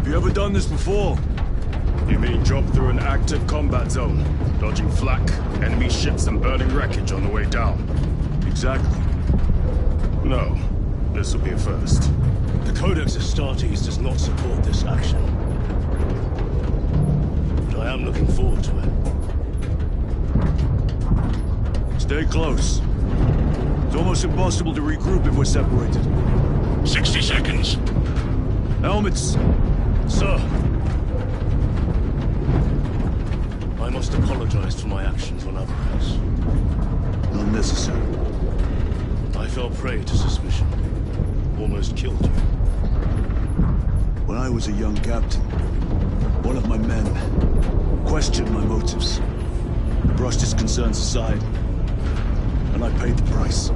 You ever done this before? You mean drop through an active combat zone, dodging flak, enemy ships and burning wreckage on the way down? Exactly. No. This will be a first. The Codex Astartes does not support this action. But I am looking forward to it. Stay close. It's almost impossible to regroup if we're separated. 60 seconds. Helmets! Sir! I must apologize for my actions on Abraxas. Unnecessary. I fell prey to suspicion. Almost killed you. When I was a young captain, one of my men questioned my motives, brushed his concerns aside, and I paid the price.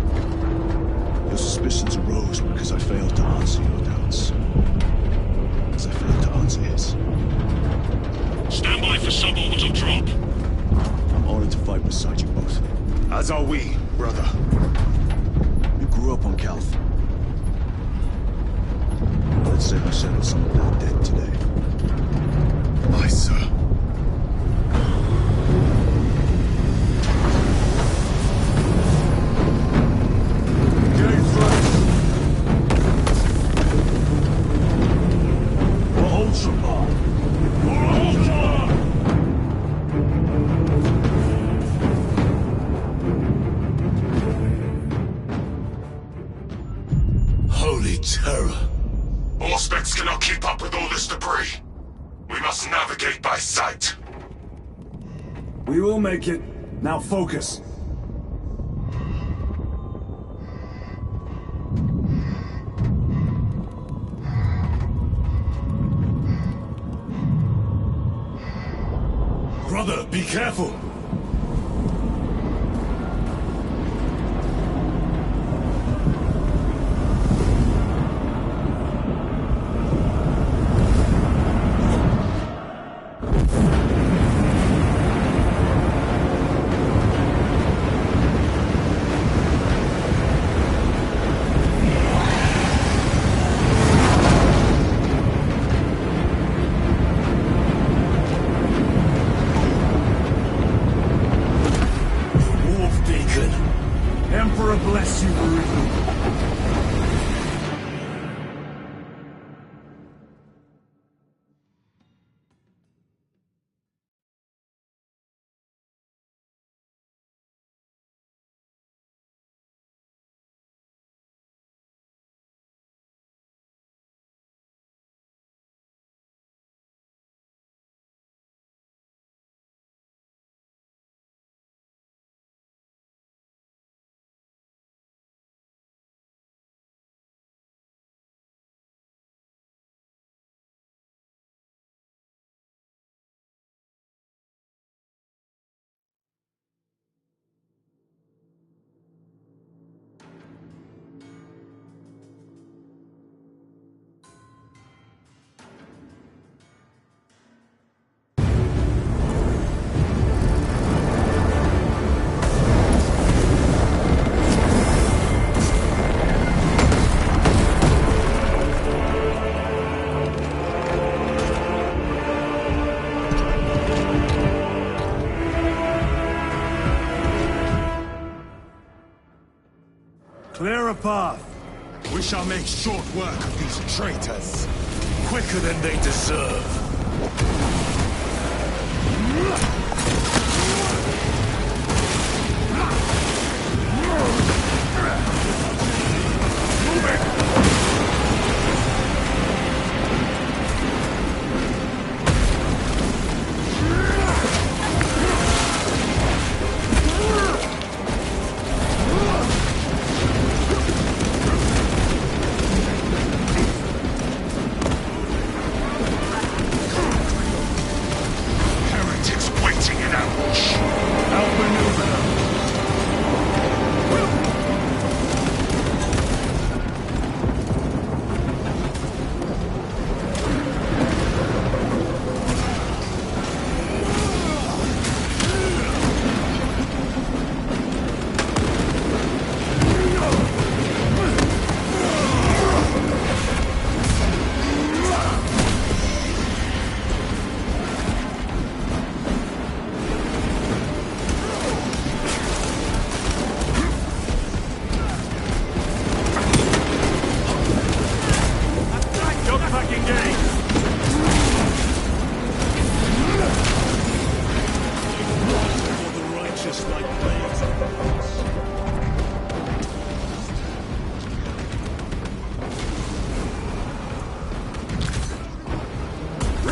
Your suspicions arose because I failed to answer your doubts. As I failed to answer his. Stand by for suborbital drop. I'm honored to fight beside you both. As are we, brother. You grew up on Calth. Let's say we settle some of that debt today. Aye, sir. Holy terror! Auspex cannot keep up with all this debris. We must navigate by sight. We will make it. Now focus. Brother, be careful! Emperor bless you, Baruch. Clear a path. We shall make short work of these traitors. Quicker than they deserve.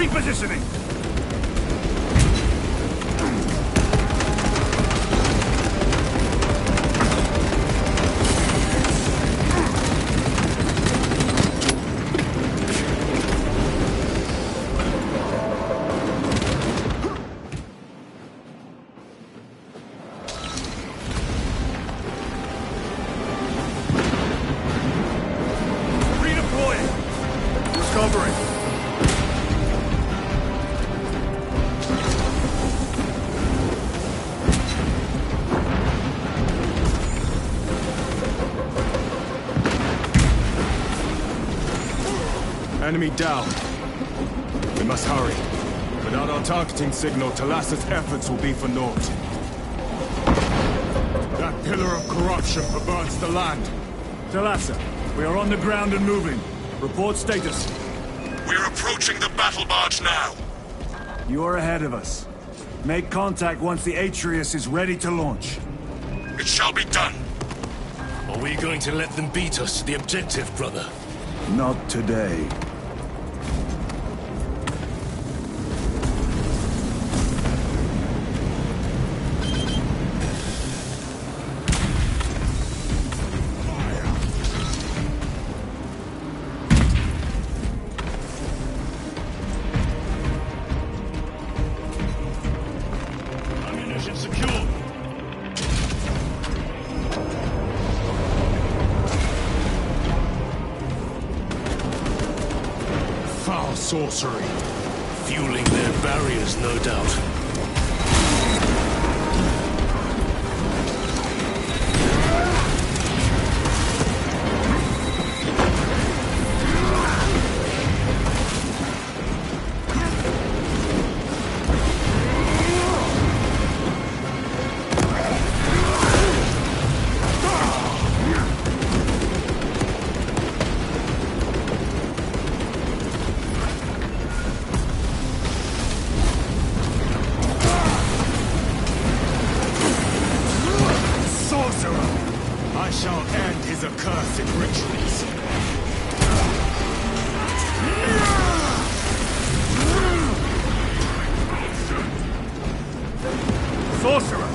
Repositioning! Enemy down. We must hurry. Without our targeting signal, Talassa's efforts will be for naught. That pillar of corruption perverts the land. Talassa, we are on the ground and moving. Report status. We're approaching the battle barge now. You are ahead of us. Make contact once the Atreus is ready to launch. It shall be done. Are we going to let them beat us to the objective, brother? Not today. Ammunition secure. Foul sorcery. Fueling their barriers, no doubt. I shall end his accursed rituals. Sorcerer,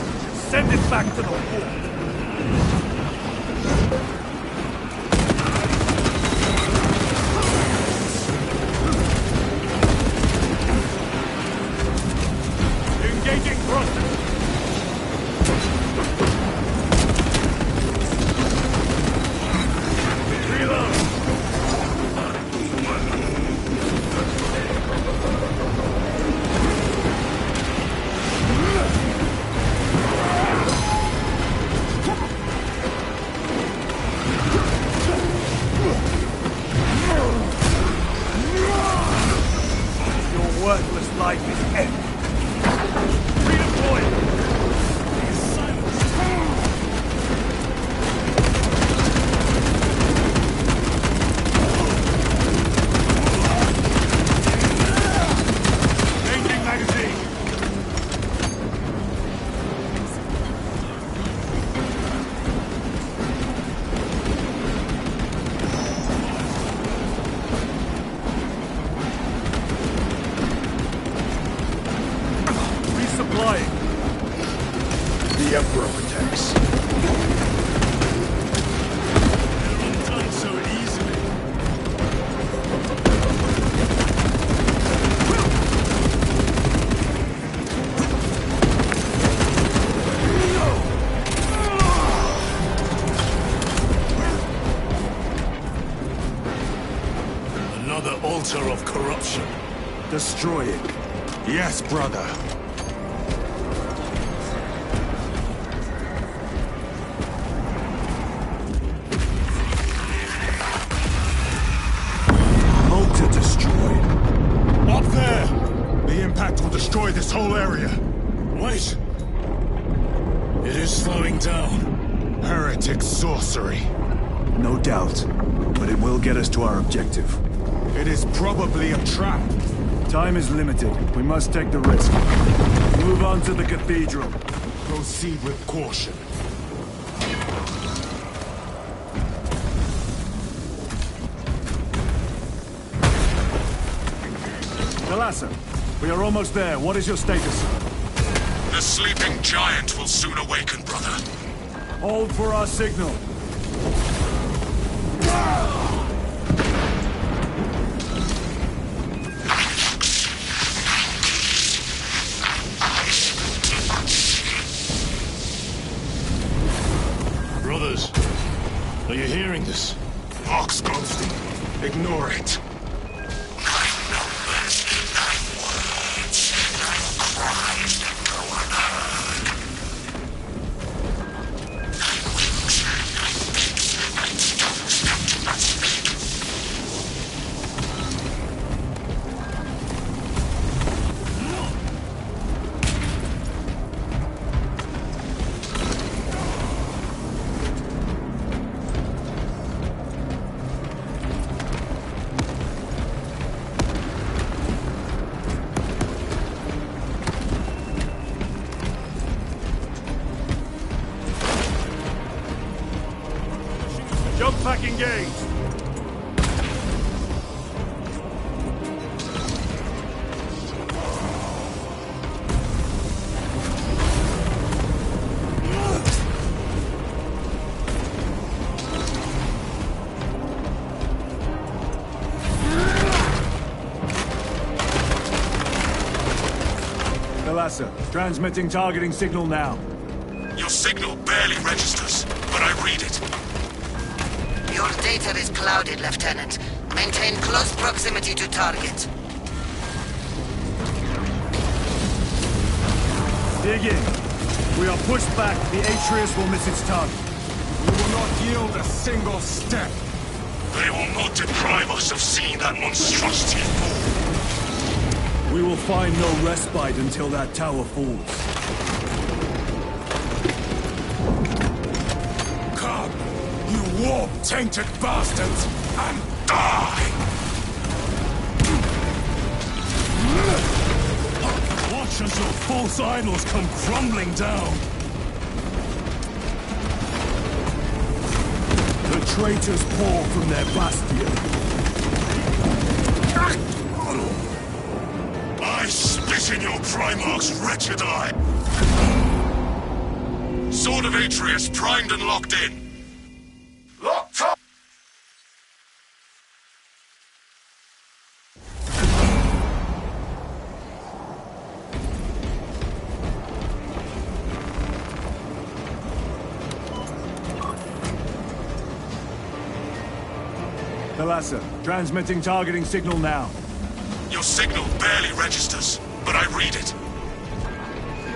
send it back to the wall. Engaging thrusters. Worthless life is ended. Redeploy! Changing magazine! Resupplying. The Emperor protects. Undone so easily. Another altar of corruption. Destroy it. Yes, brother. Motor destroyed. Up there! The impact will destroy this whole area. Wait! It is slowing down. Heretic sorcery. No doubt, but it will get us to our objective. It is probably a trap. Time is limited. We must take the risk. Move on to the cathedral. Proceed with caution. Thalassa, we are almost there. What is your status? The sleeping giant will soon awaken, brother. Hold for our signal. Brothers, are you hearing this? Vox Ghosting. Ignore it. Jump pack engaged. Thalassa, transmitting targeting signal now. Your signal barely registers, but I read it. Your data is clouded, Lieutenant. Maintain close proximity to target. Dig in. We are pushed back. The Atreus will miss its target. We will not yield a single step. They will not deprive us of seeing that monstrosity fall. We will find no respite until that tower falls. Come, you warp-tainted bastards, and die! Watch as your false idols come crumbling down! The traitors pour from their bastion. I spit in your Primarch's wretched eye! Sword of Atreus primed and locked in. Locked up! Thalassa, transmitting targeting signal now. Your signal barely registers, but I read it.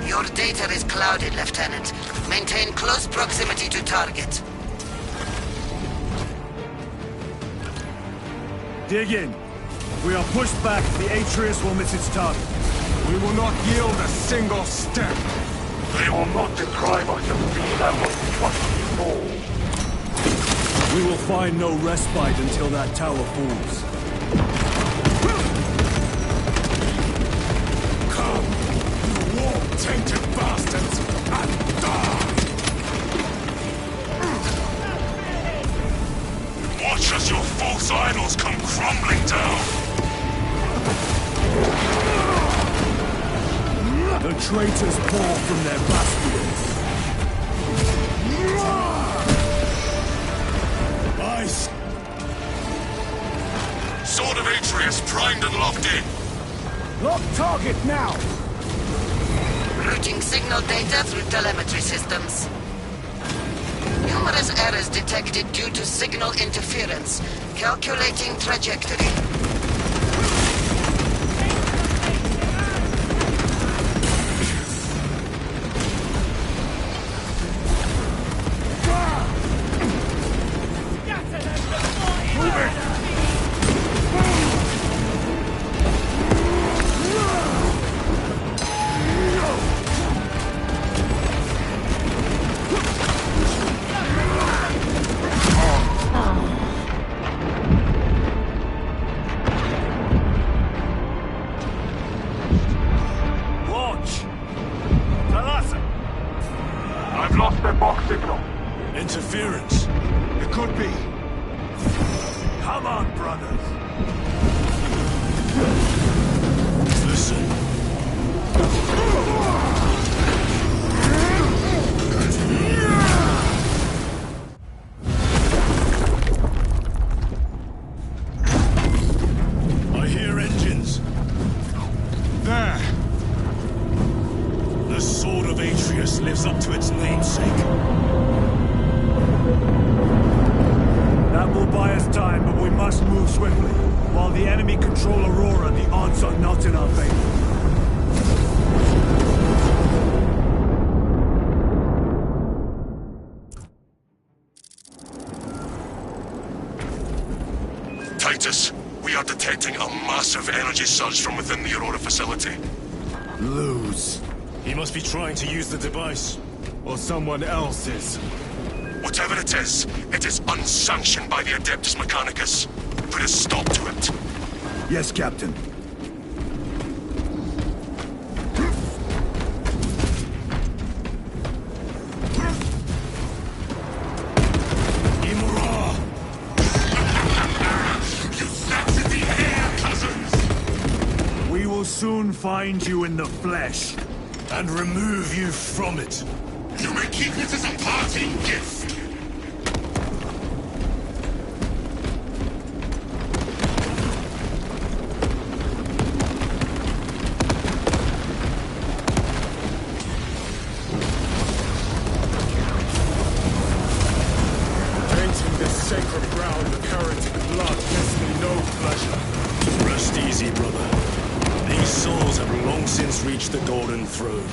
Your data is clouded, Lieutenant. Maintain close proximity to target. Dig in. We are pushed back. The Atreus will miss its target. We will not yield a single step. They will not deprive us of seeing that monstrosity fall. We will find no respite until that tower falls. Come, you warp-tainted bastards, and die! Watch as your false idols come crumbling down! The traitors pour from their bastions. Sword of Atreus primed and locked in. Lock target now! Routing signal data through telemetry systems. Numerous errors detected due to signal interference. Calculating trajectory. I've lost their box signal. Interference. It could be. Come on, brothers! Atreus lives up to its namesake. That will buy us time, but we must move swiftly. While the enemy control Aurora, the odds are not in our favor. Titus, we are detecting a massive energy surge from within the Aurora facility. Lose. He must be trying to use the device. Or someone else is. Whatever it is unsanctioned by the Adeptus Mechanicus. Put a stop to it. Yes, Captain. Imra! You captured the air, cousins! We will soon find you in the flesh. And remove you from it. You may keep it as a parting gift. Painting this sacred ground with heretic blood gives me no pleasure. Rest easy, brother. These souls have long since reached the Golden Throne.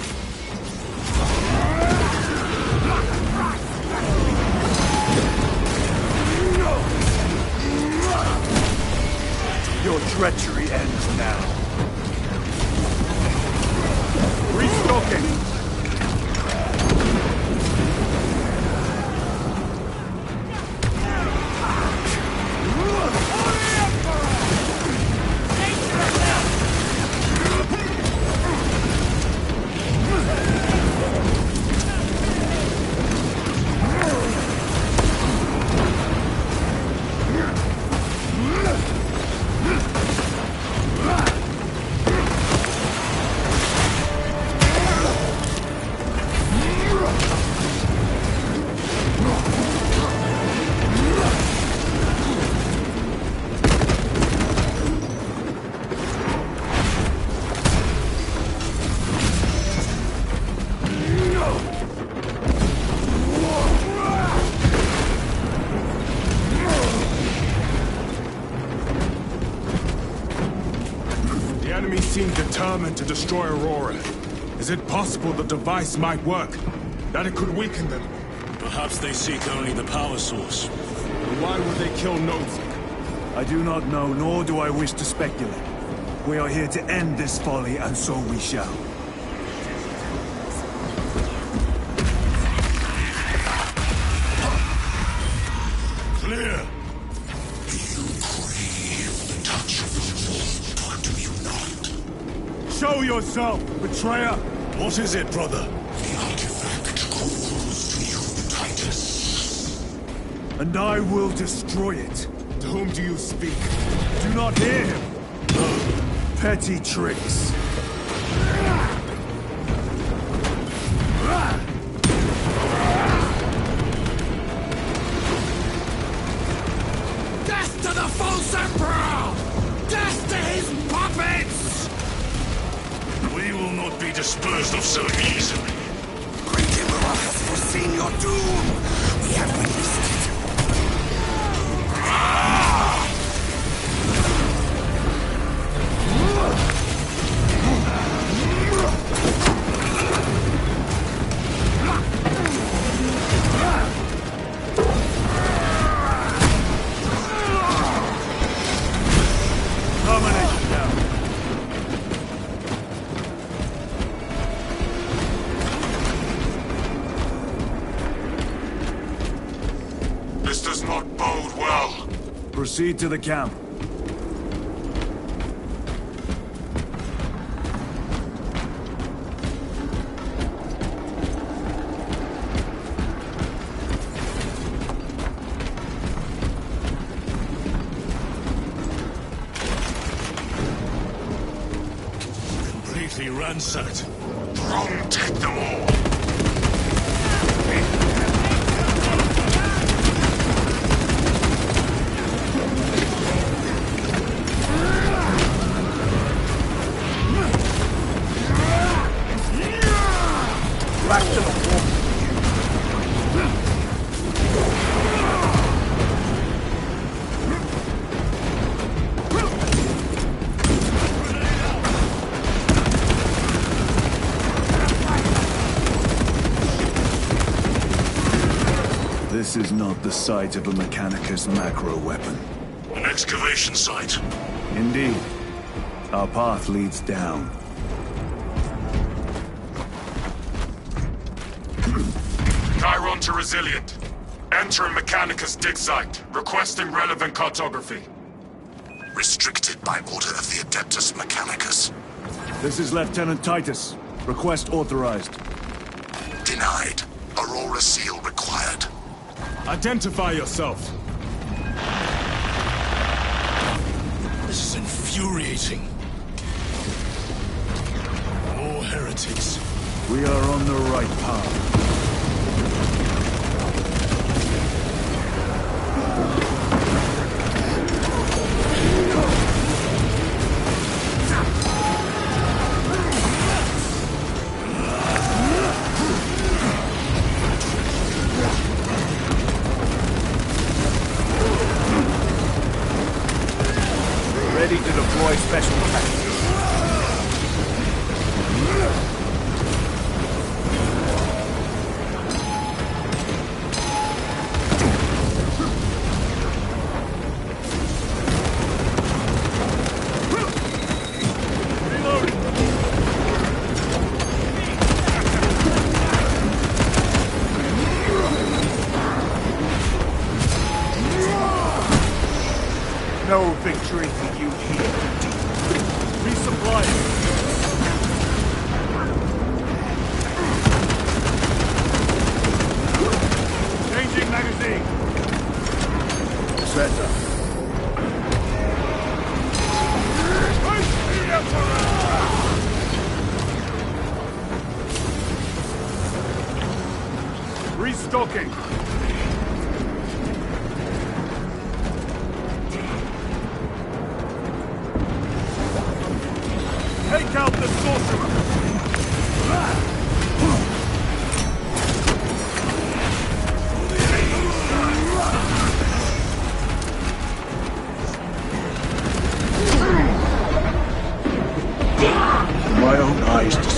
Your treachery ends now. Restocking! The enemy seem determined to destroy Aurora. Is it possible the device might work? That it could weaken them? Perhaps they seek only the power source. Then why would they kill Nozick? I do not know, nor do I wish to speculate. We are here to end this folly, and so we shall. Clear! Show yourself, betrayer! What is it, brother? And I will destroy it. To whom do you speak? Do not hear him! Petty tricks. Death to the false emperor! Death to his puppets! We will not be disposed of so easily. Great Emperor has foreseen your doom! We have witnessed it! Domination now. This does not bode well. Proceed to the camp. Completely ransacked. Wrong, take them all. Back to the is not the site of a Mechanicus macro weapon. An excavation site. Indeed. Our path leads down. Chiron to Resilient. Entering Mechanicus dig site. Requesting relevant cartography. Restricted by order of the Adeptus Mechanicus. This is Lieutenant Titus. Request authorized. Denied. Aurora seal required. Identify yourself. This is infuriating. More heretics. We are on the right path. Ready to deploy special tactics. No victory for you here. Resupply. Changing magazine. Center. Restocking. Take out the sorcerer! My own eyes to see.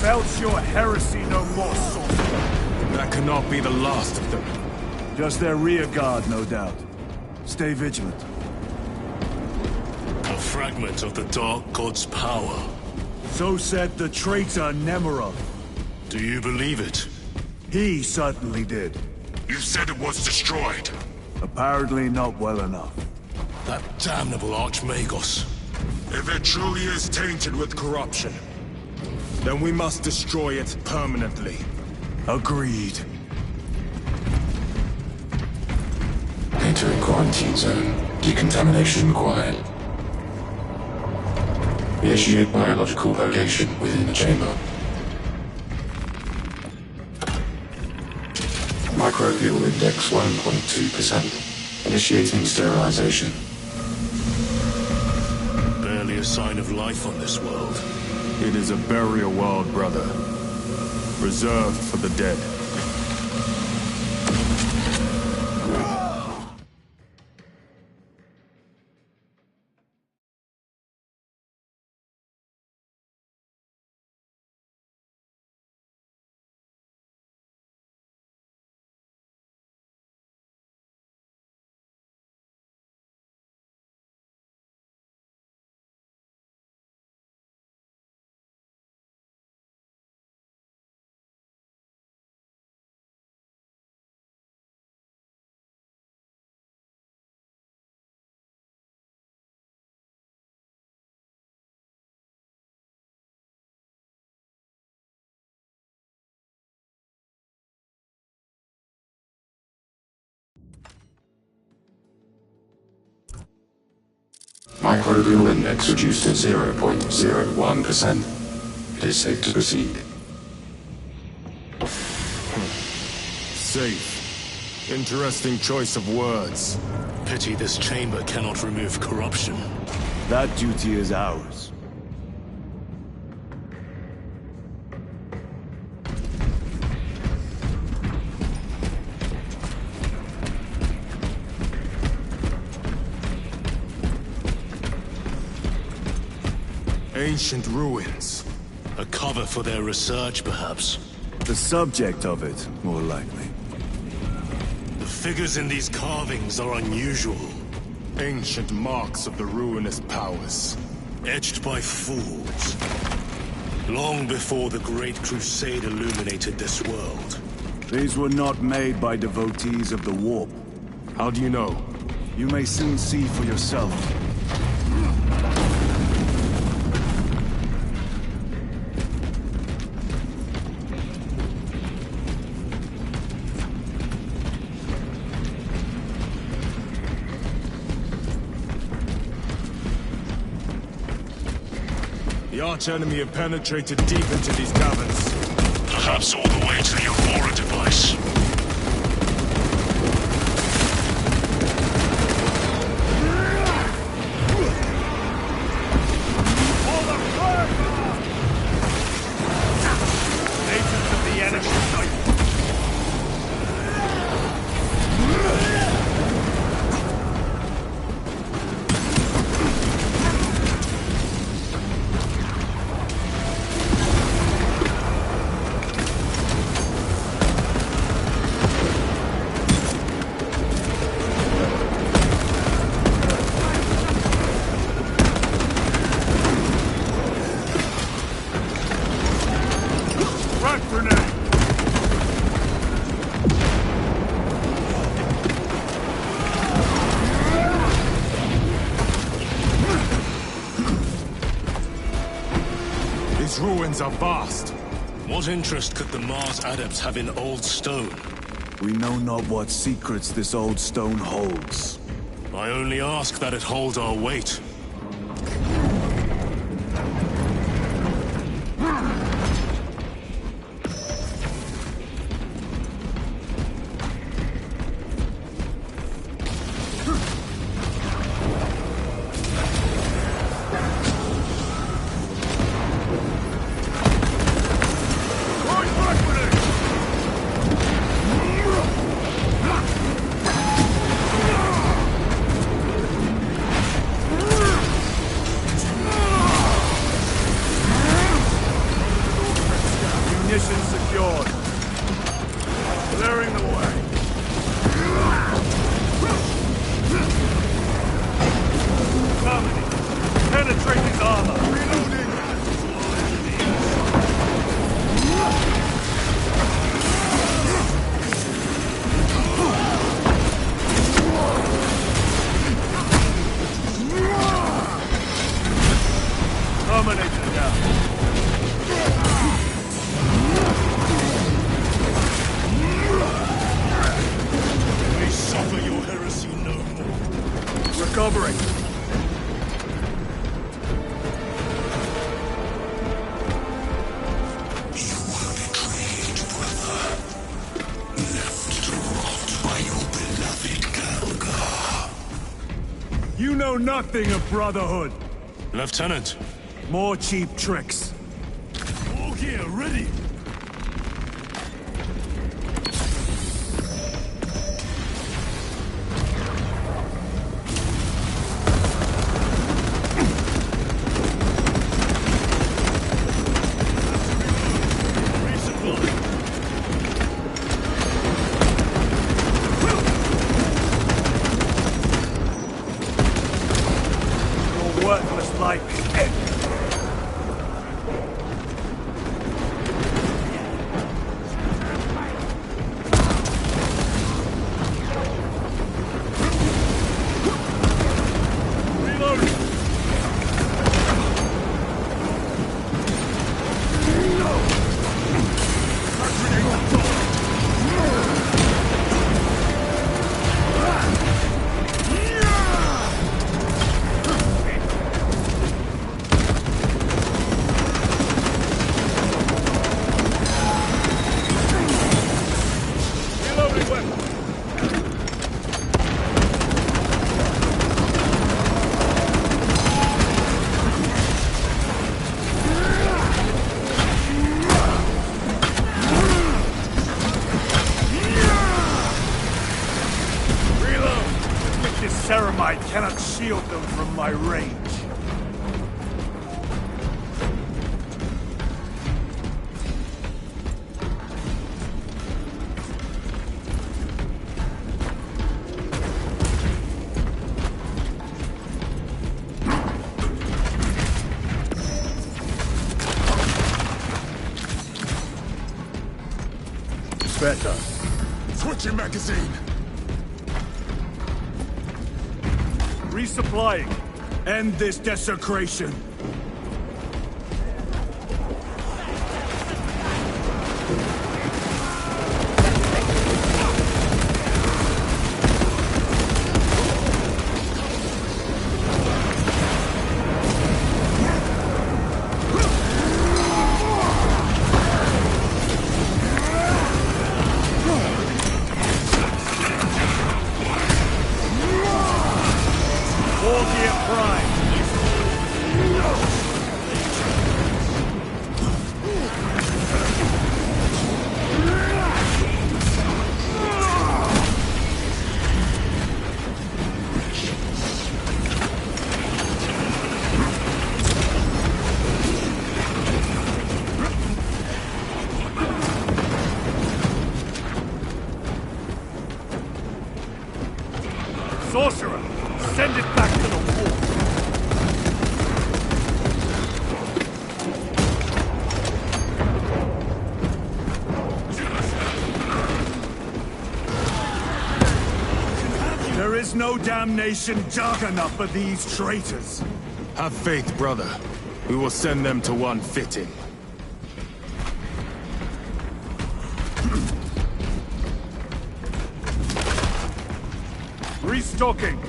Belch your heresy no more, sorcerer. That cannot be the last of them. Just their rear guard, no doubt. Stay vigilant. A fragment of the Dark God's power. So said the traitor Nemerov. Do you believe it? He certainly did. You said it was destroyed. Apparently not well enough. That damnable Archmagos. If it truly is tainted with corruption, then we must destroy it permanently. Agreed. Entering quarantine zone. Decontamination required. Initiate biological purgation within the chamber. Microbial index 1.2%. Initiating sterilization. Barely a sign of life on this world. It is a burial world, brother. Reserved for the dead. Microbial index reduced to 0.01%. It is safe to proceed. Safe. Interesting choice of words. Pity this chamber cannot remove corruption. That duty is ours. Ancient ruins. A cover for their research, perhaps. The subject of it, more likely. The figures in these carvings are unusual, Ancient marks of the ruinous powers. etched by fools. Long before the Great Crusade illuminated this world. These were not made by devotees of the warp. How do you know? You may soon see for yourself. The arch-enemy have penetrated deep into these caverns. Perhaps all the way to the Aurora device. Agents of the enemy. These ruins are vast. What interest could the Mars adepts have in old stone? We know not what secrets this old stone holds. I only ask that it hold our weight. Munition secured. Clearing the way. Coming. Penetrate his armor. Reloading. Terminator down. May suffer your heresy no more. Recovering. You know nothing of Brotherhood. Lieutenant, More cheap tricks. all gear ready. Resupply. Your worthless life is ended. Reloading. Reloading weapon. Reload. This ceramide cannot shield them from my range. Changing magazine. Resupplying. End this desecration. Sorcerer, send it back to the wall. There is no damnation dark enough for these traitors. Have faith, brother. We will send them to one fitting. Restocking.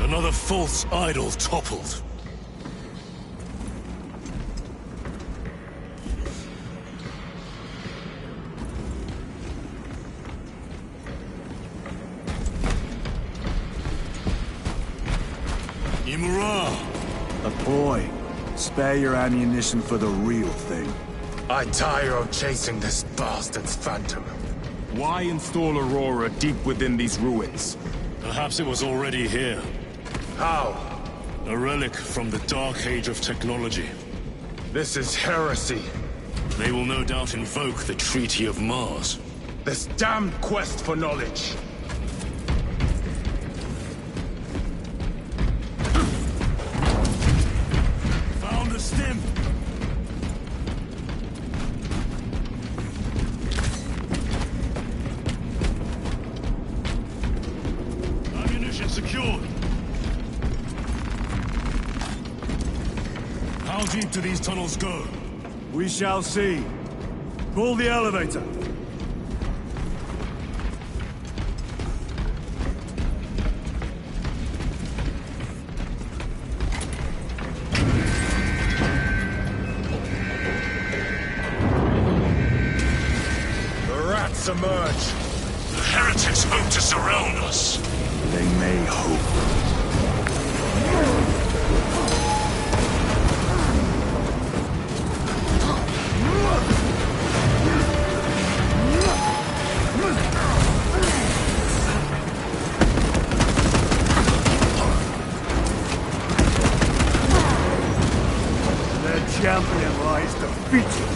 Another false idol toppled. Imura! A boy. Spare your ammunition for the real thing. I tire of chasing this bastard's phantom. Why install Aurora deep within these ruins? Perhaps it was already here. How? A relic from the Dark Age of technology. This is heresy. They will no doubt invoke the Treaty of Mars. This damned quest for knowledge. Found a stim! Ammunition secured. How deep do these tunnels go? We shall see. Pull the elevator. The rats emerge. The heretics hope to surround us. They may hope. Their champion lies defeated.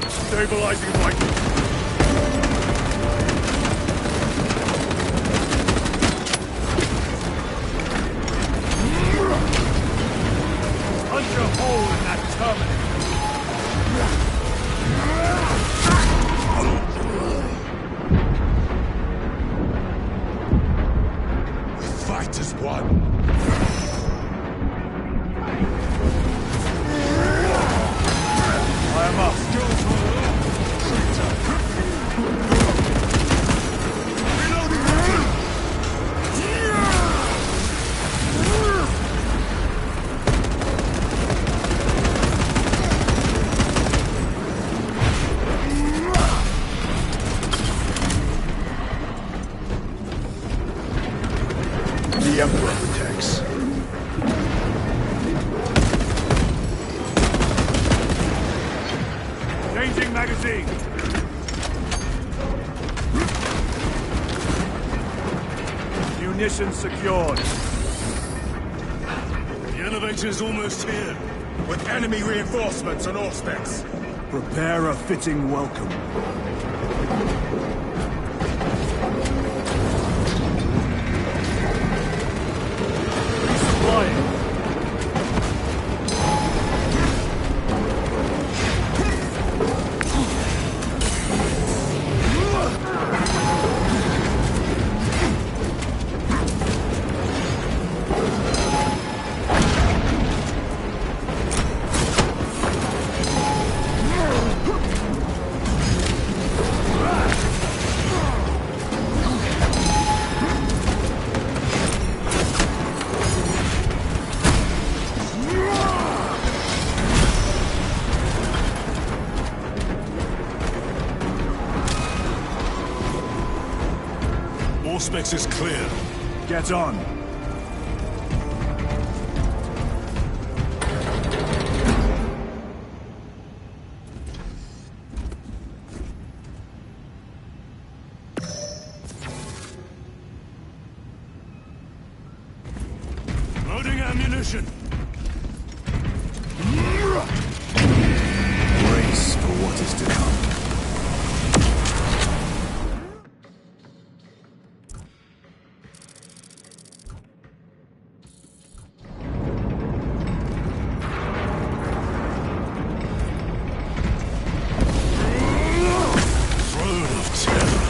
Stabilizing Viking. Punch a hole in that terminal. The fight is won. I am up. The Emperor protects. Changing magazine. Munitions secured. The elevator is almost here. With enemy reinforcements on all specs. Prepare a fitting welcome. Resupplying. Auspex is clear. Get on. Loading ammunition. Brace for what is to come. Throne of Terror.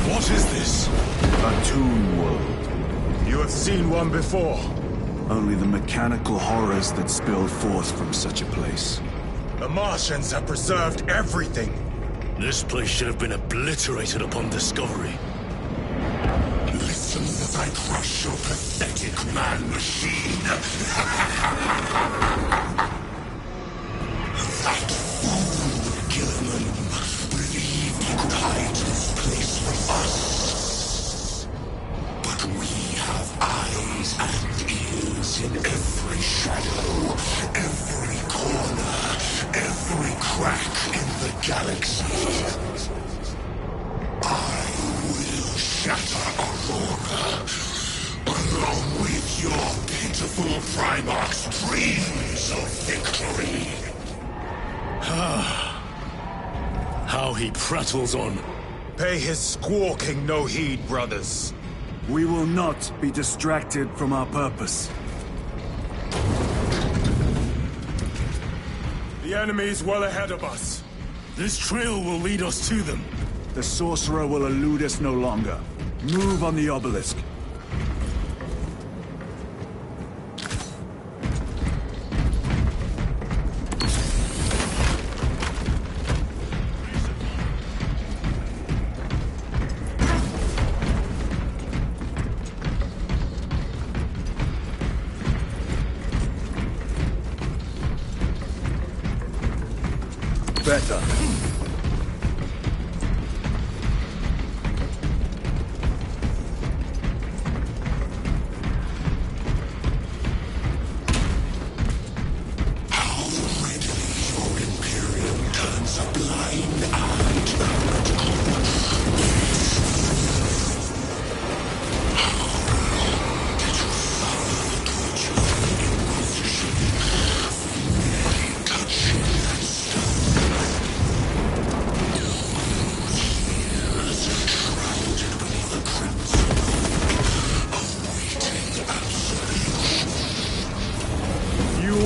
What is this? A tomb world. You have seen one before. Only the mechanical horrors that spill forth from such a place. The Martians have preserved everything. This place should have been obliterated upon discovery. Listen as I crush your pathetic man-machine. That fool, Gilliman, believed he could hide this place from us. But we have eyes and ears in every shadow, every corner, every crack in the galaxy. I will shatter Aurora, along with your pitiful Primarch's dreams of victory. How he prattles on. Pay his squawking no heed, brothers. We will not be distracted from our purpose. The enemy's well ahead of us. This trail will lead us to them. The Sorcerer will elude us no longer. Move on the obelisk. Better.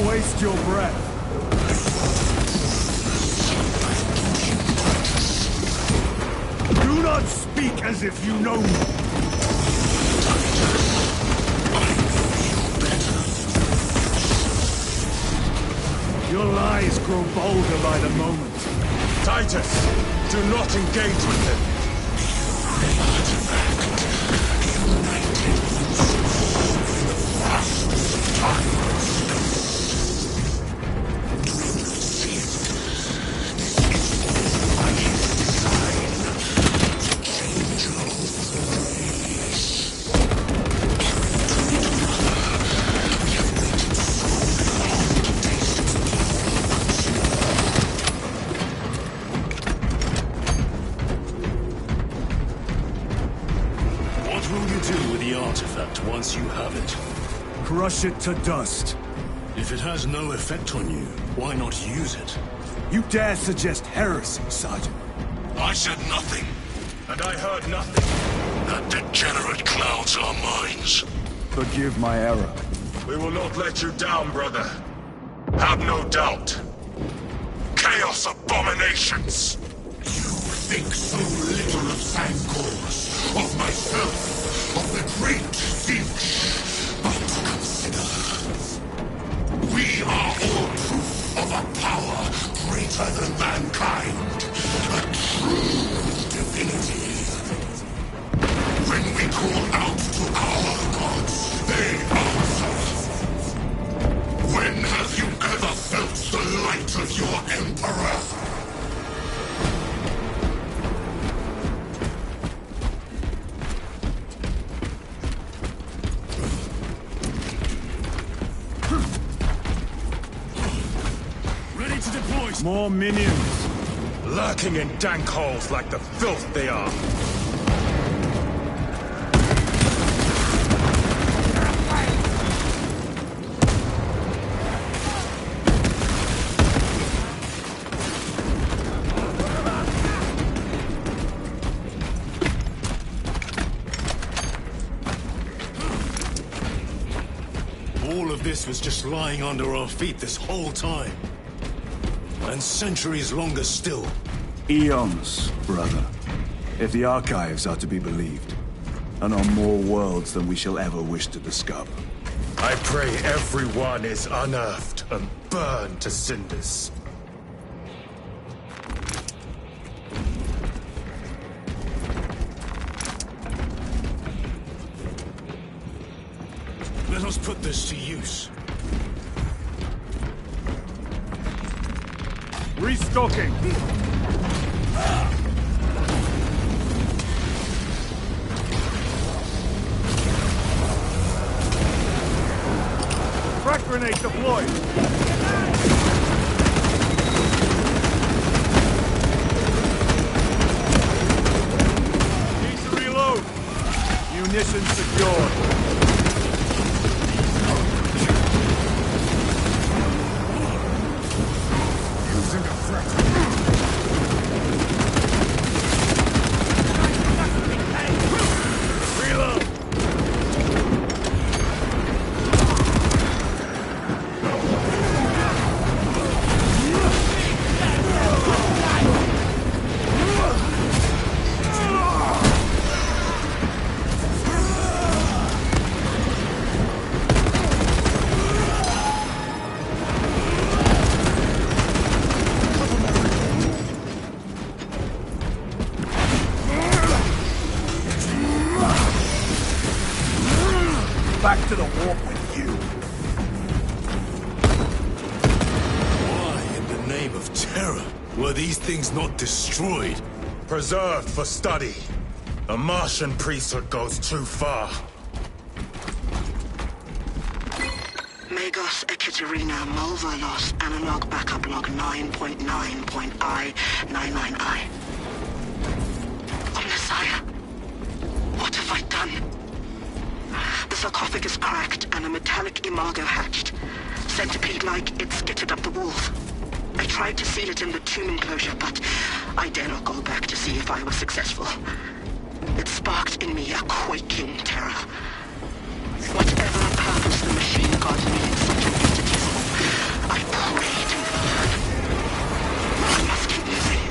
Waste your breath. Do not speak as if you know me. Your lies grow bolder by the moment. Titus, do not engage with him. Once you have it. Crush it to dust. If it has no effect on you, why not use it? You dare suggest heresy, Sergeant? I said nothing. And I heard nothing. That degenerate clouds our minds. Forgive my error. We will not let you down, brother. Have no doubt. Chaos abominations! You think so little of Sangors, of myself, of the great Finch. But consider, we are all proof of a power greater than mankind. A true divinity. When we call out to our gods, they answer. When have you ever felt the light of your Emperor? More minions. Lurking in dank holes like the filth they are. All of this was just lying under our feet this whole time. And centuries longer still. Eons, brother. If the archives are to be believed. And on more worlds than we shall ever wish to discover. I pray everyone is unearthed and burned to cinders. Let us put this to use. Restocking. Frag grenade deployed. Need to reload. Munitions secured. Back to the warp with you. Why, in the name of terror, were these things not destroyed? Preserved for study. A Martian priesthood goes too far. Magos Ekaterina Mulverlos analog backup log 9.9.I99I. Omnissiah, what have I done? The sarcophagus cracked and a metallic imago hatched. Centipede-like, it skittered up the walls. I tried to seal it in the tomb enclosure, but I dare not go back to see if I was successful. It sparked in me a quaking terror. Whatever purpose the machine god needs such an entity for, I pray to learn. I must keep moving.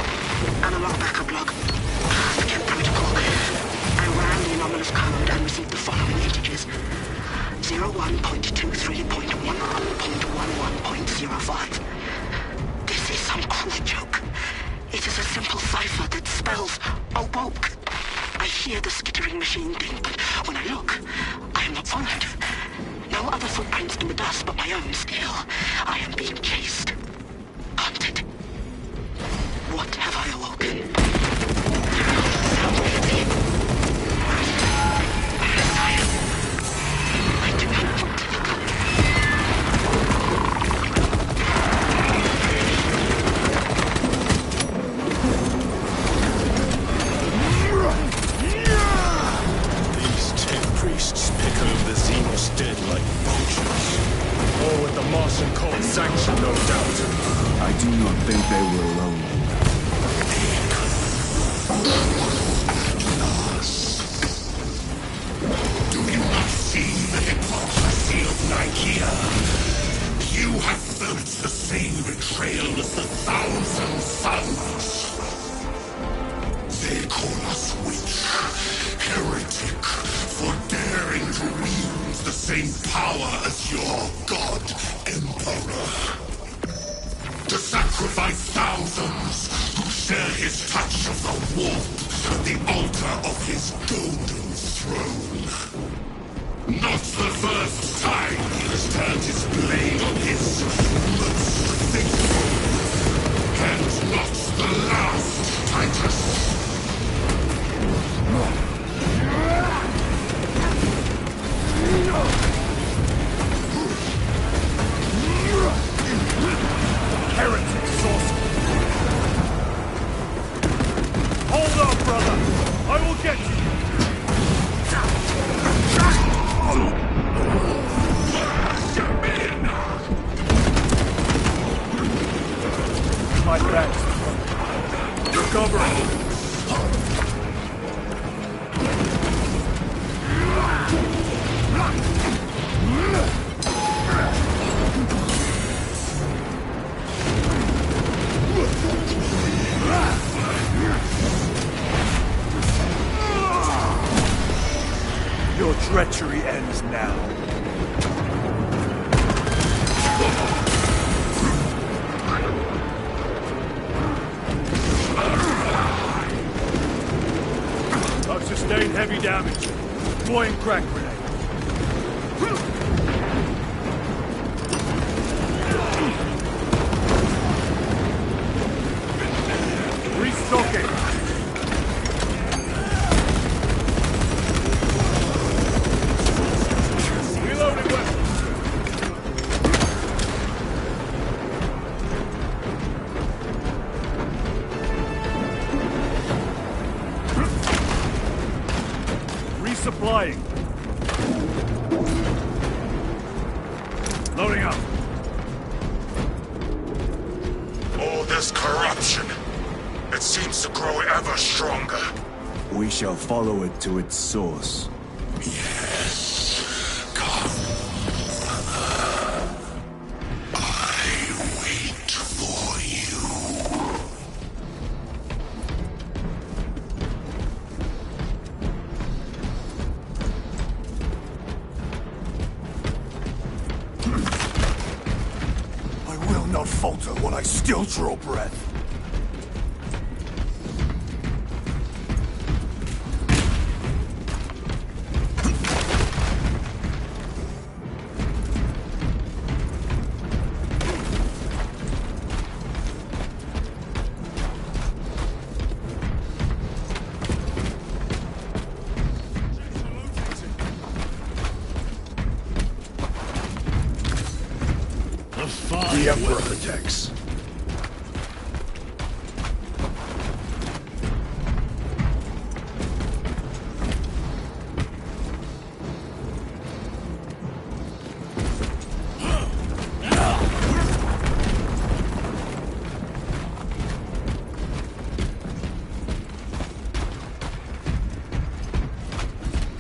Analog backup log. Forget protocol. I ran the anomalous code and received the following integers. 01.23.11.11.05. This is some cruel joke. It is a simple cipher that spells awoke. I hear the skittering machine ding, but when I look, I am not followed. No other footprints in the dust but my own still. I am being chased. Hunted. What have I awoken? Sound pity. Messiah. I do not want to look up. These 10 priests pick over the Xenos dead like vultures. Or with the Martian cult sanction, no doubt. I do not think they were alone. Do you not see the hypocrisy of Nicaea? You have felt the same betrayal as the Thousand Suns. They call us witch, heretic, for daring to wield the same power as your god, Emperor. To sacrifice thousands who share his touch of the warp at the altar of his golden throne. Not the first time he has turned his blade on his most faithful. And not the last, Titus. Heretic sorcerer. my thanks. You're covering. Your treachery ends now. I've sustained heavy damage. Deploying crack grenade. Restocking. Reloading weapons. Resupplying. Loading up. All this corruption, it seems to grow ever stronger. We shall follow it to its source. Yes, come. I wait for you. I will not falter while I still draw breath. The Emperor protects.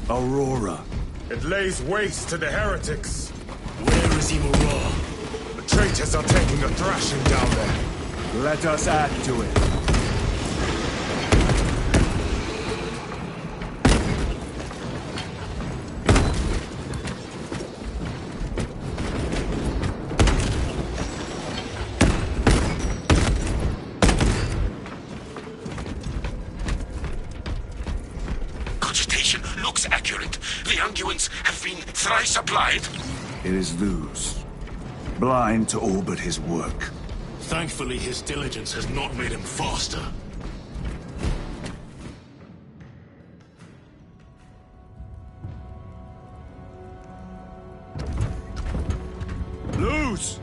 Aurora. It lays waste to the heretics. Where is Imura? The traitors are taking a thrashing down there. Let us add to it. Cogitation looks accurate. The unguents have been thrice applied. It is Luz. Blind to all but his work. Thankfully, his diligence has not made him faster. Luz!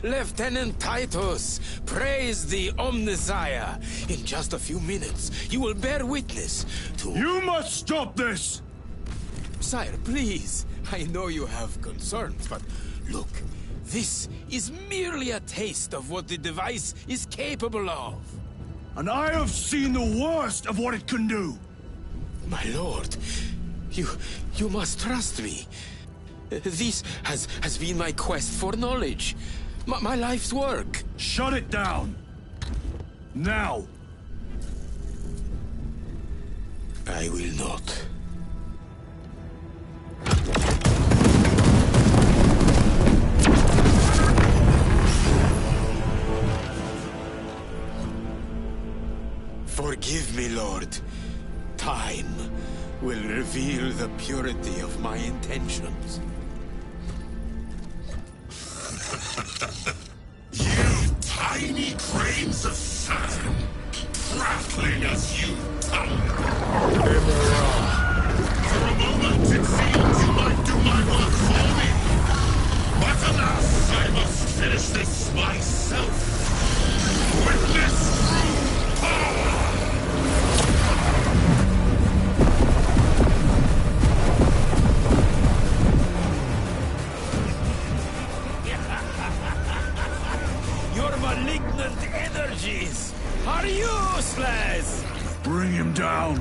Lieutenant Titus, praise the Omnissiah. In just a few minutes, you will bear witness to... You must stop this! Sire, please. I know you have concerns, but look, this is merely a taste of what the device is capable of. And I have seen the worst of what it can do! My lord, you must trust me. This has been my quest for knowledge. My life's work. Shut it down! Now! I will not. Forgive me, Lord. Time will reveal the purity of my intentions. You tiny grains of sand, prattling as you tumble. For a moment, it seemed you might do my work for me. But alas, I must finish this myself. Witness true power! malignant energies are useless! Bring him down.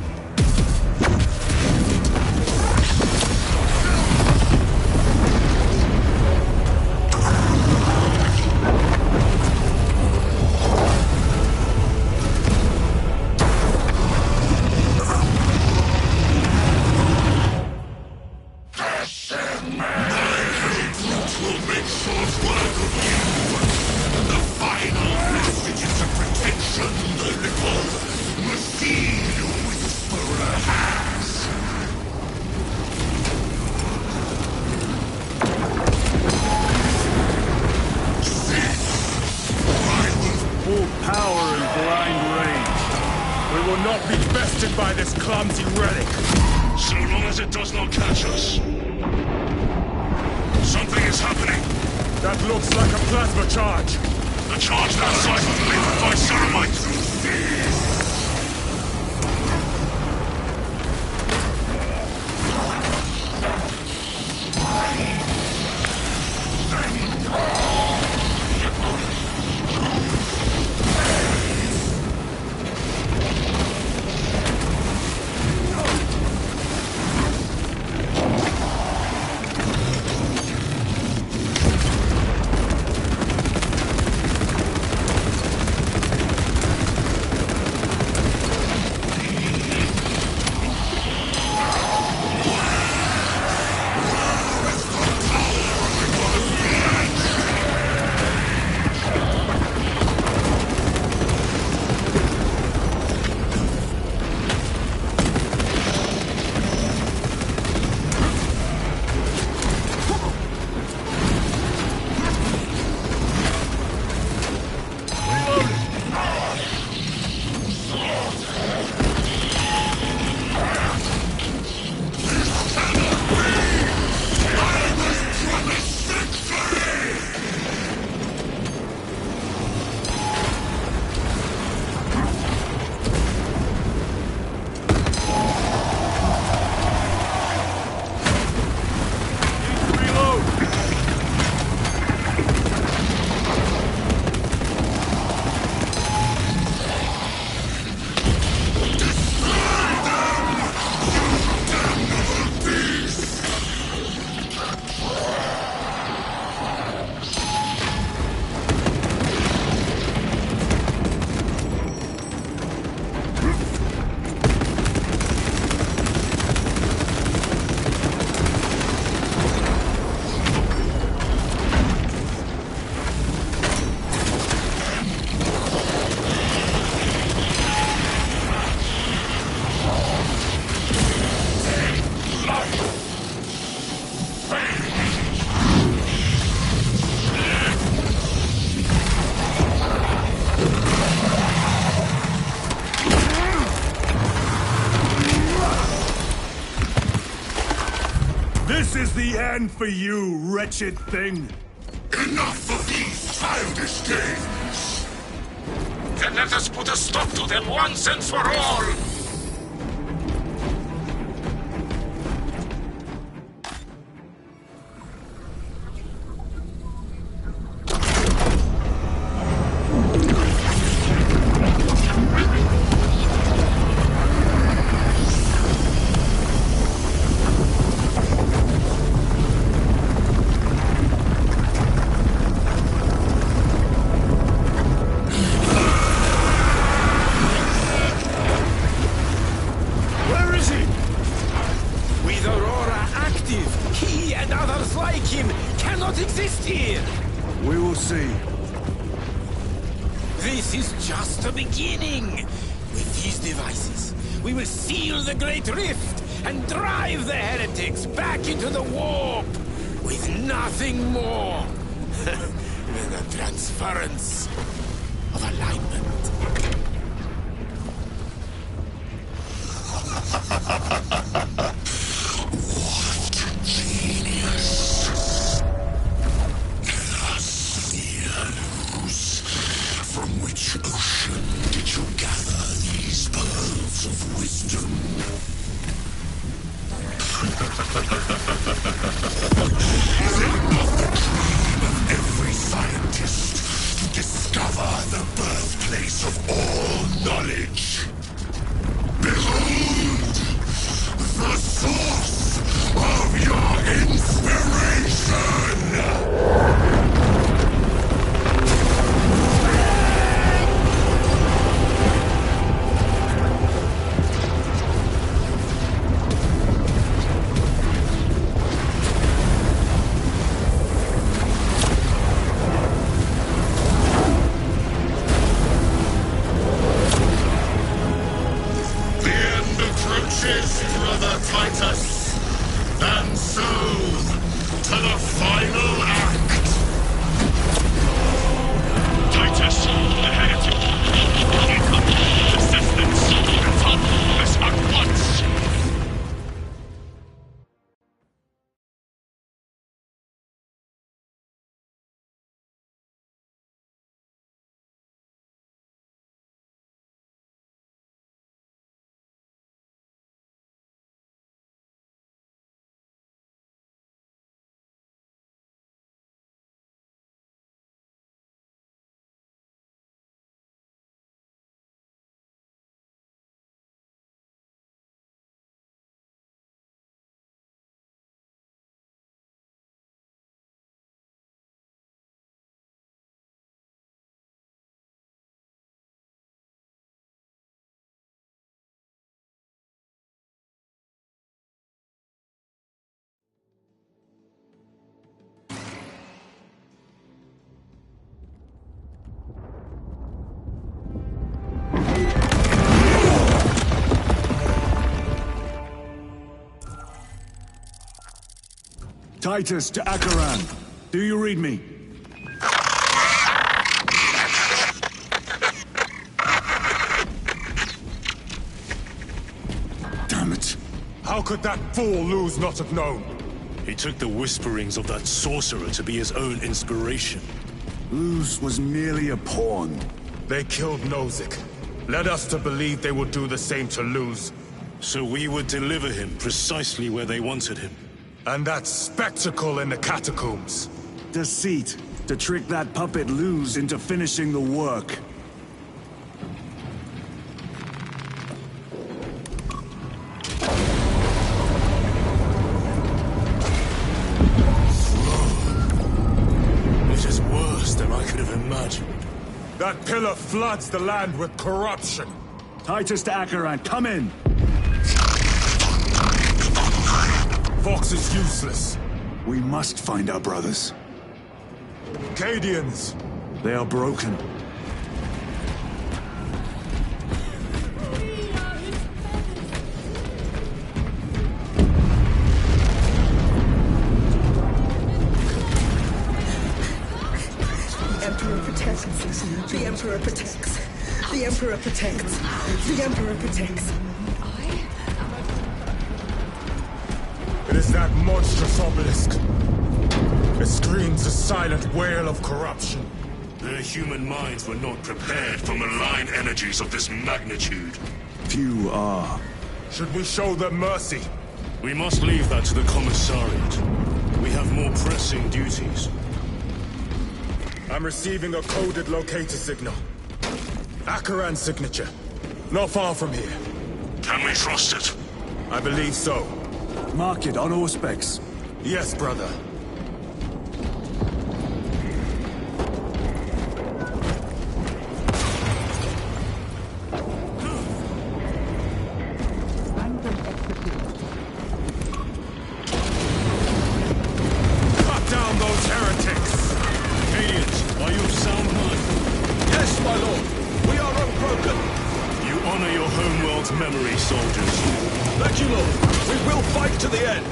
Not be bested by this clumsy relic. So long as it does not catch us. Something is happening. That looks like a plasma charge. The charge that size of liquefied ceramite. This is the end for you, wretched thing! Enough of these childish games! Then let us put a stop to them once and for all! We will see. This is just the beginning. With these devices, we will seal the Great Rift and drive the heretics back into the warp with nothing more than a transference of alignment. Every scientist to discover Titus to Acheran. Do you read me? Damn it! How could that fool Luz not have known? He took the whisperings of that sorcerer to be his own inspiration. Luz was merely a pawn. They killed Nozick. Led us to believe they would do the same to Luz. So we would deliver him precisely where they wanted him. And that spectacle in the catacombs. Deceit. To trick that puppet Luz into finishing the work. It is worse than I could have imagined. That pillar floods the land with corruption. Titus to Acheran, come in! Vox is useless. We must find our brothers. Cadians! They are broken. Emperor protects. The Emperor protects. The Emperor protects. The Emperor protects. It is that monstrous obelisk. It screams a silent wail of corruption. Their human minds were not prepared for malign energies of this magnitude. Few are. Should we show them mercy? We must leave that to the Commissariat. We have more pressing duties. I'm receiving a coded locator signal. Acheran's signature. Not far from here. Can we trust it? I believe so. Mark it on Auspex. Yes, brother. Cut down those heretics! Cadians, are you of sound mind? Yes, my lord. We are unbroken. You honor your homeworld's memory, soldiers. Thank you, Lord. We will fight to the end.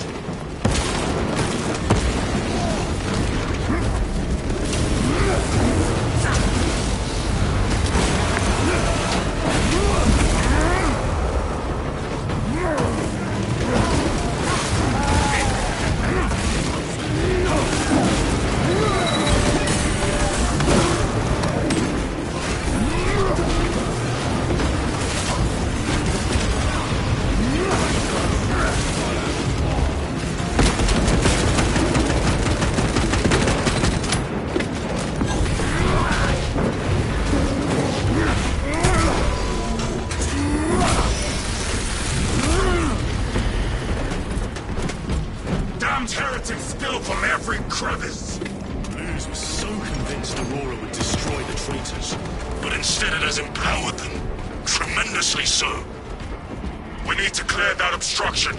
Heretics spill from every crevice. Luz was so convinced Aurora would destroy the traitors. But instead it has empowered them. Tremendously so. We need to clear that obstruction.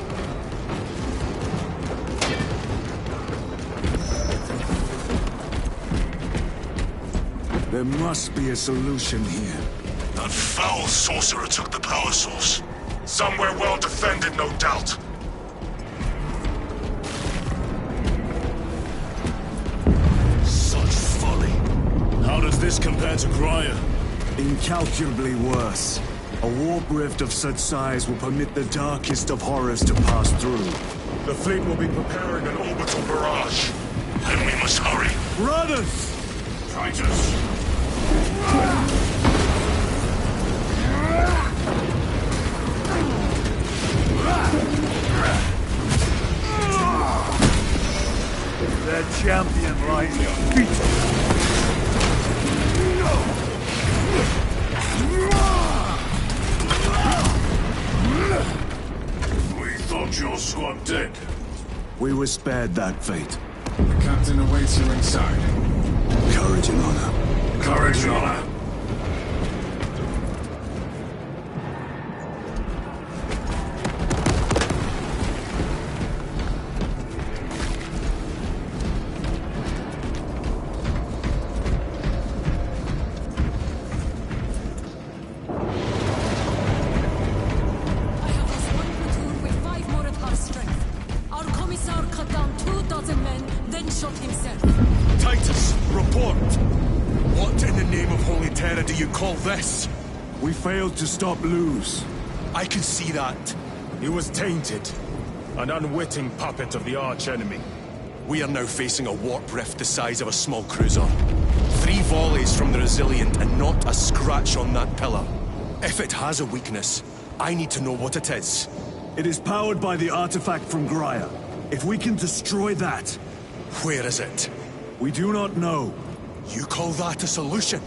There must be a solution here. That foul sorcerer took the power source. Somewhere well defended, no doubt. How does this compare to Graia? Incalculably worse. A warp rift of such size will permit the darkest of horrors to pass through. The fleet will be preparing an orbital barrage. Then we must hurry. Brothers! Titus! Their champion lies defeated. We thought your squad dead. We were spared that fate. The captain awaits you inside. Courage and honor. Courage and honor. Our commissar cut down 2 dozen men. What in the name of Holy Terra do you call this? We failed to stop Luz. I can see that. He was tainted. An unwitting puppet of the arch-enemy. We are now facing a warp rift the size of a small cruiser. 3 volleys from the Resilient and not a scratch on that pillar. If it has a weakness, I need to know what it is. It is powered by the artifact from Graia. If we can destroy that... Where is it? We do not know. You call that a solution?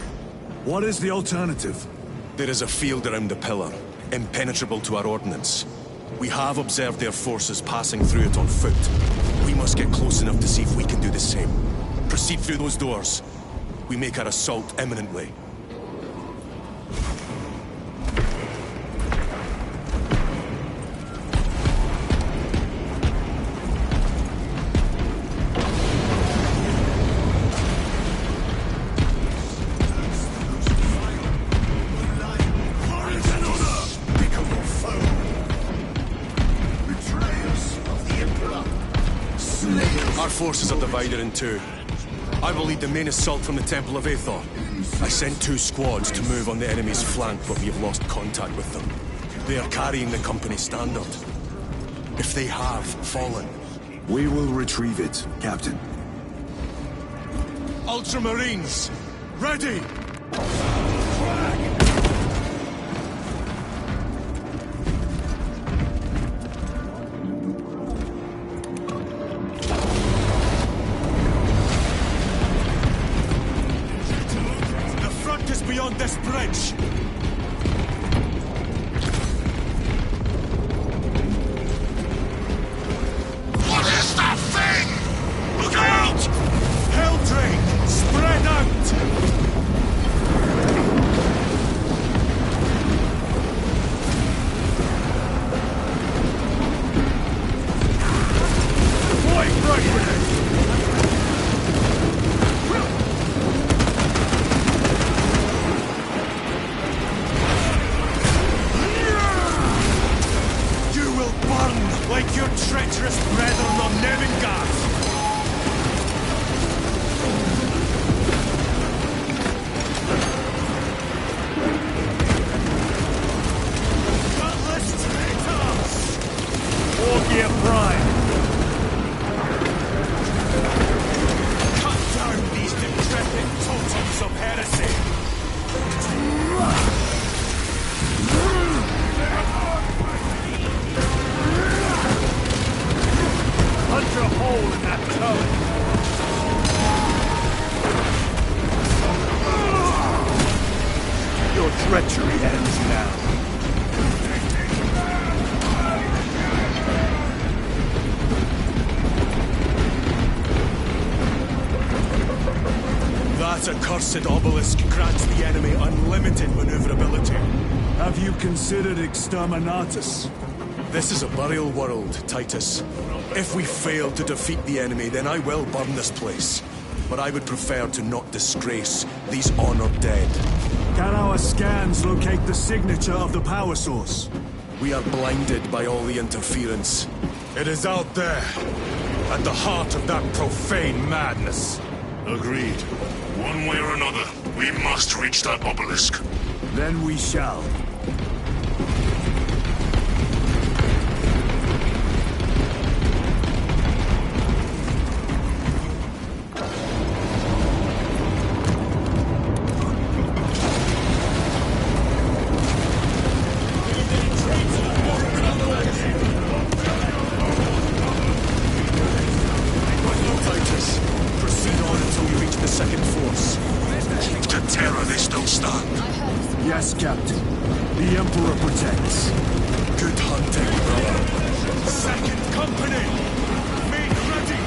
What is the alternative? There is a field around the pillar, impenetrable to our ordnance. We have observed their forces passing through it on foot. We must get close enough to see if we can do the same. Proceed through those doors. We make our assault imminently. Our forces are divided in 2. I will lead the main assault from the Temple of Aethor. I sent 2 squads to move on the enemy's flank, but we have lost contact with them. They are carrying the company standard. If they have fallen... We will retrieve it, Captain. Ultramarines! Ready! Beyond this bridge! What is that thing? Look out! Helldrake! Spread out! Point right with it! Like your treacherous brethren on Nevengarth! Gutless traitors! Orgia Prime! Cut down these decrepit totems of heresy! Punch a hole in that turret! Your treachery ends now. That accursed obelisk grants the enemy unlimited maneuverability. Have you considered Exterminatus? This is a burial world, Titus. If we fail to defeat the enemy, then I will burn this place. But I would prefer to not disgrace these honored dead. Can our scans locate the signature of the power source? We are blinded by all the interference. It is out there, at the heart of that profane madness. Agreed. One way or another, we must reach that obelisk. Then we shall. Yes, Captain. The Emperor protects. Good hunting, brother. Second company! Make ready!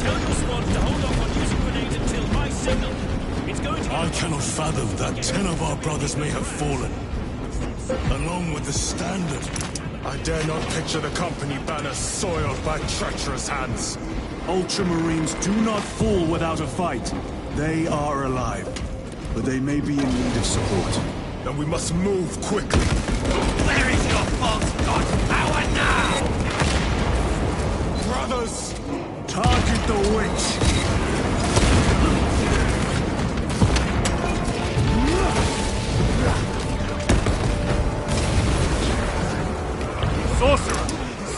Tell your squad to hold off on using grenades until my signal. It's going to... I cannot fathom that 10 of our brothers may have fallen. Along with the Standard. I dare not picture the company banner soiled by treacherous hands. Ultramarines do not fall without a fight. They are alive, but they may be in need of support. then we must move quickly. Where is your false god power now? Brothers! Target the witch! Sorcerer!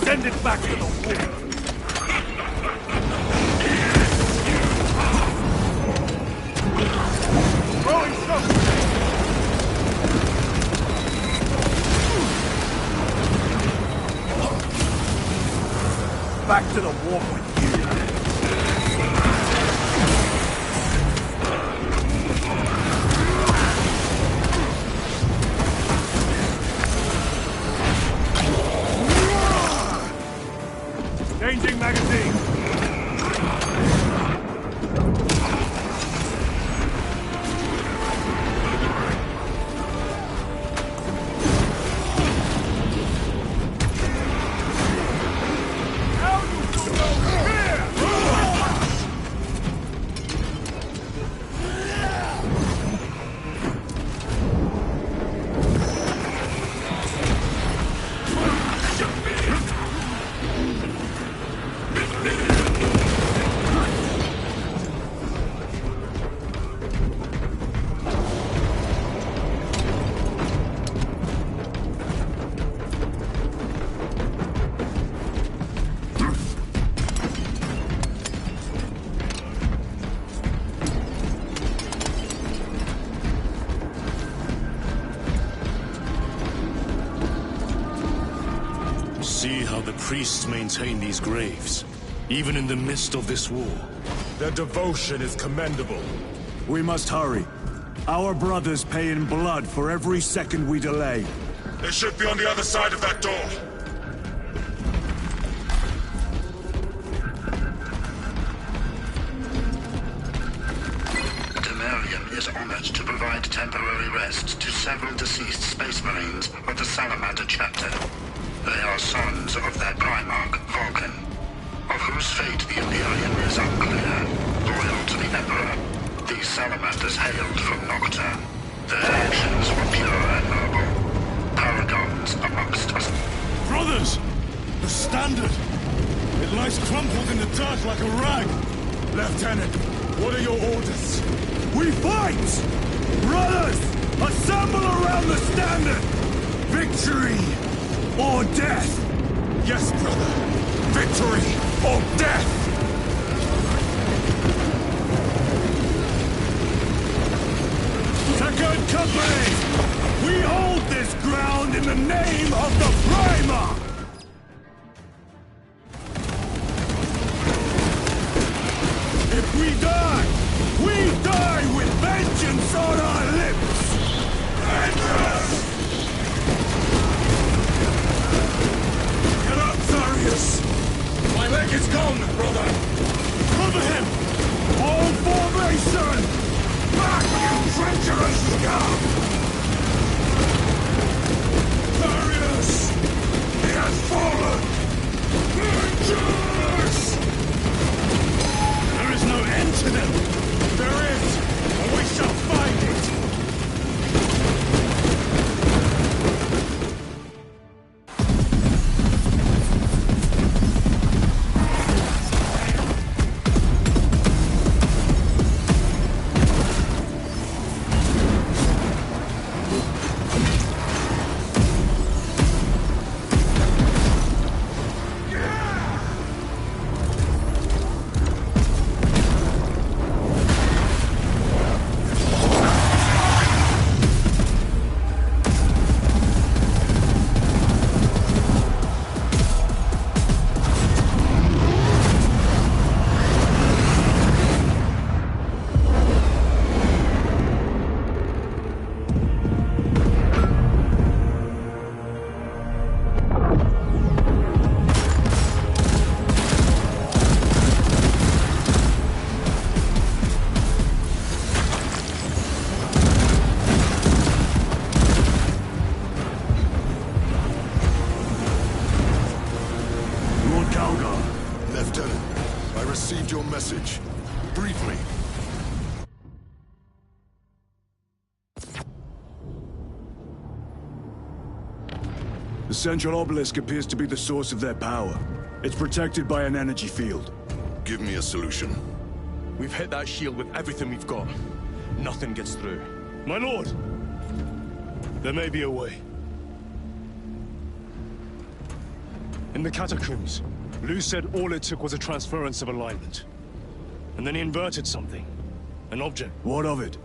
Send it back to the wall! Throwing something! Back to the warp with you! Changing magazine! See how the priests maintain these graves, even in the midst of this war. Their devotion is commendable. We must hurry. Our brothers pay in blood for every second we delay. They should be on the other side of that door. Temerium is honored to provide temporary rest to several deceased Space Marines of the Salamander chapter. They are sons of their Primarch, Vulcan, of whose fate the Imperium is unclear. Loyal to the Emperor, these Salamanders hailed from Nocturne. Their actions were pure and noble. Paragons amongst us. Brothers! The Standard! It lies crumpled in the dirt like a rag! Lieutenant, what are your orders? We fight! Brothers! Assemble around the Standard! Victory! Or death! Yes, brother! Victory or death! Second Company! We hold this ground in the name of the Primarch! If we die with vengeance on our lips! Vengeance! Get up, Zarius! My leg is gone, brother! Cover him! All formation! Back, you treacherous scum! Zarius! He has fallen! Vengeance! There is no end to them! There is, and we shall find it! The central obelisk appears to be the source of their power. It's protected by an energy field. Give me a solution. We've hit that shield with everything we've got. Nothing gets through. My lord! There may be a way. In the catacombs, Lu said all it took was a transference of alignment. And then he inverted something. An object. What of it?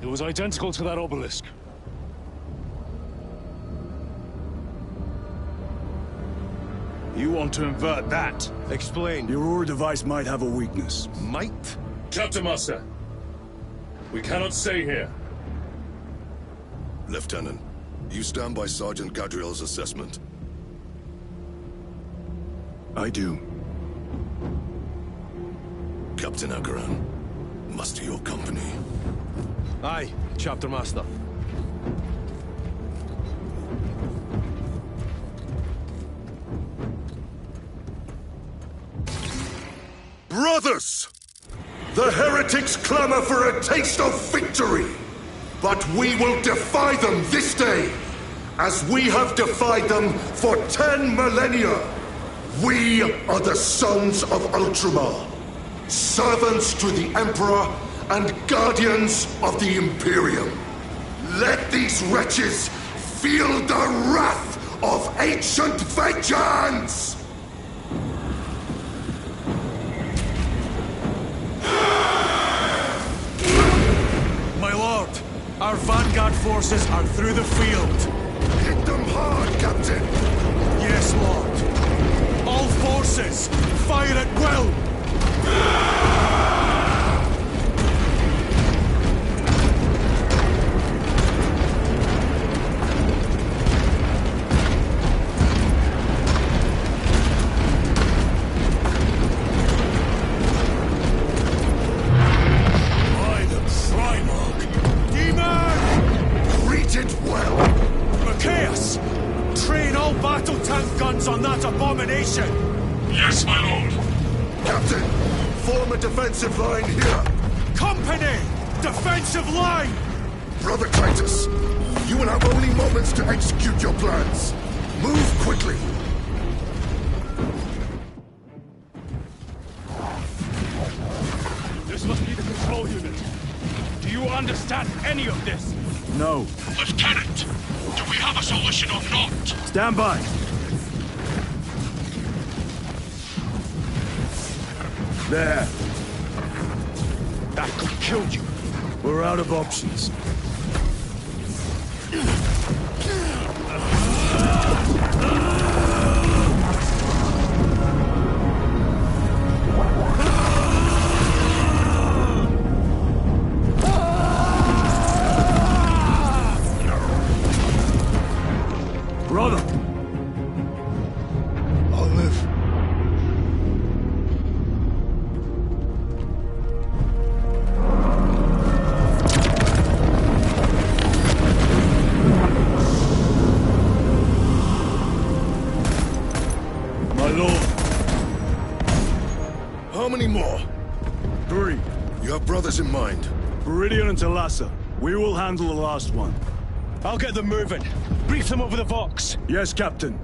It was identical to that obelisk. You want to invert that? Explain. The Aurora device might have a weakness. Might? Captain Master, we cannot stay here. Lieutenant, you stand by Sergeant Gadriel's assessment. I do. Captain Akaran, muster your company. Aye, Chapter Master. Brothers! The heretics clamor for a taste of victory! But we will defy them this day, as we have defied them for 10 millennia! We are the sons of Ultramar, servants to the Emperor and guardians of the Imperium. Let these wretches feel the wrath of ancient vengeance! My lord, our vanguard forces are through the field. Hit them hard, Captain! Yes, lord. All forces, fire at will! On that abomination! Yes, my lord. Captain, form a defensive line here. Company! Defensive line! Brother Titus, you will have only moments to execute your plans. Move quickly. This must be the control unit. Do you understand any of this? No. Lieutenant, do we have a solution or not? Stand by. There. That could kill you. We're out of options. Brother! I'll live. How many more? 3. You have brothers in mind? Viridian and Talassa. We will handle the last one. I'll get them moving. Brief them over the Vox. Yes, Captain.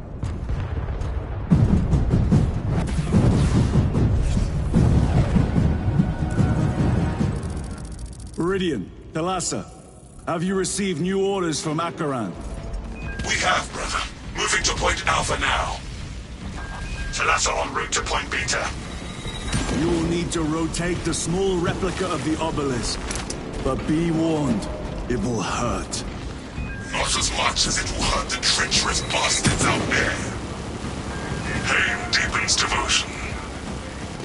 Viridian, Talassa, have you received new orders from Akaran? We have, brother. Moving to Point Alpha now. Talassa en route to Point Beta. You will need to rotate the small replica of the obelisk. But be warned, it will hurt. Not as much as it will hurt the treacherous bastards out there. Pain deepens devotion.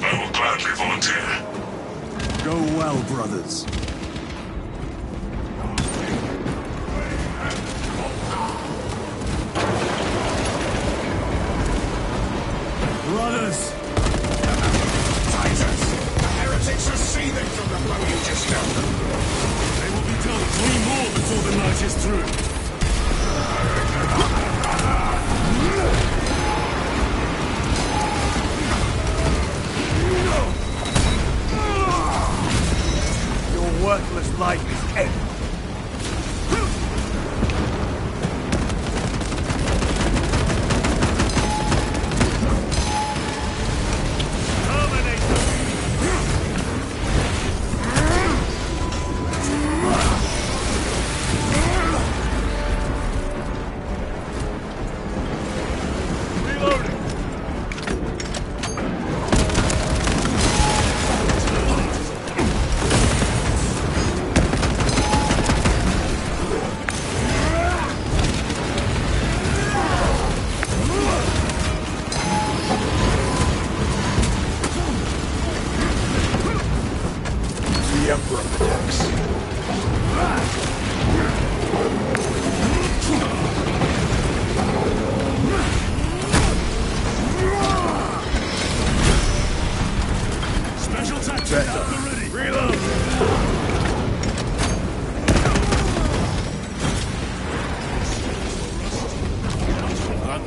I will gladly volunteer. Go well, brothers. Brothers! Titus! The heretics are seething from the blow you just dealt them. They will be dealt 3 more before the night is through. Your worthless life is ended.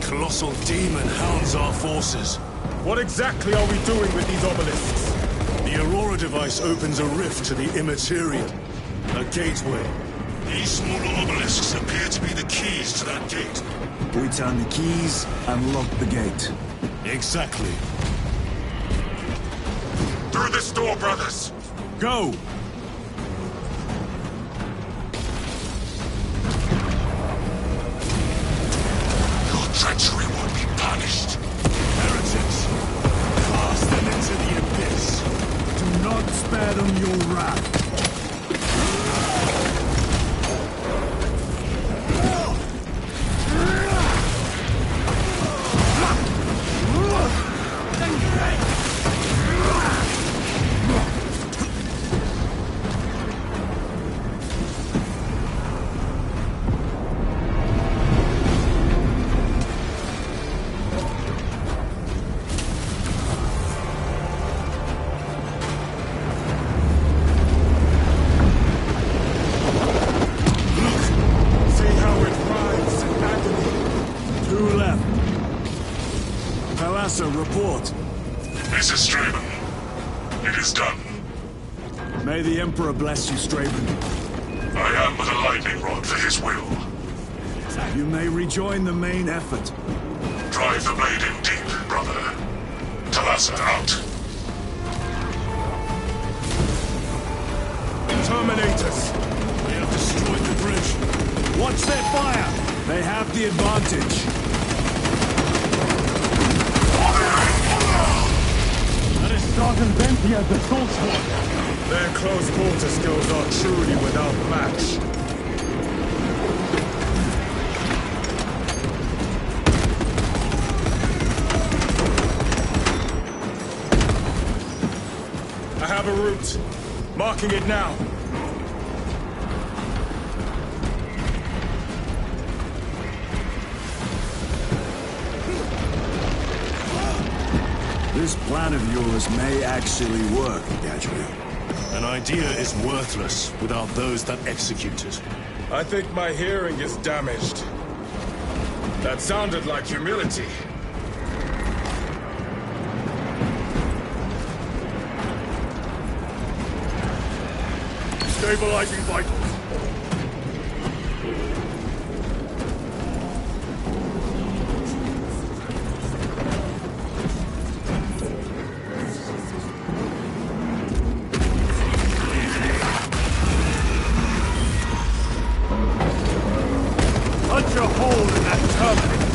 colossal demon hounds our forces. What exactly are we doing with these obelisks? The Aurora device opens a rift to the immaterial. A gateway. These smaller obelisks appear to be the keys to that gate. We turn the keys and lock the gate. Exactly. Through this door, brothers! Go! Your treachery will be punished. Heretics! Cast them into the abyss! Do not spare them your wrath! Report. This is Straven. It is done. May the Emperor bless you, Straven. I am but a lightning rod for his will. You may rejoin the main effort. Drive the blade in deep, brother. Talassa out. Terminators! They have destroyed the bridge. Watch their fire! They have the advantage. Sergeant Ventia, the Saltsworth. Their close quarter skills are truly without match. I have a route. Marking it now. This plan of yours may actually work, Gadriel. An idea is worthless without those that execute it. I think my hearing is damaged. That sounded like humility. Stabilizing vitals. Punch a hole in that terminal.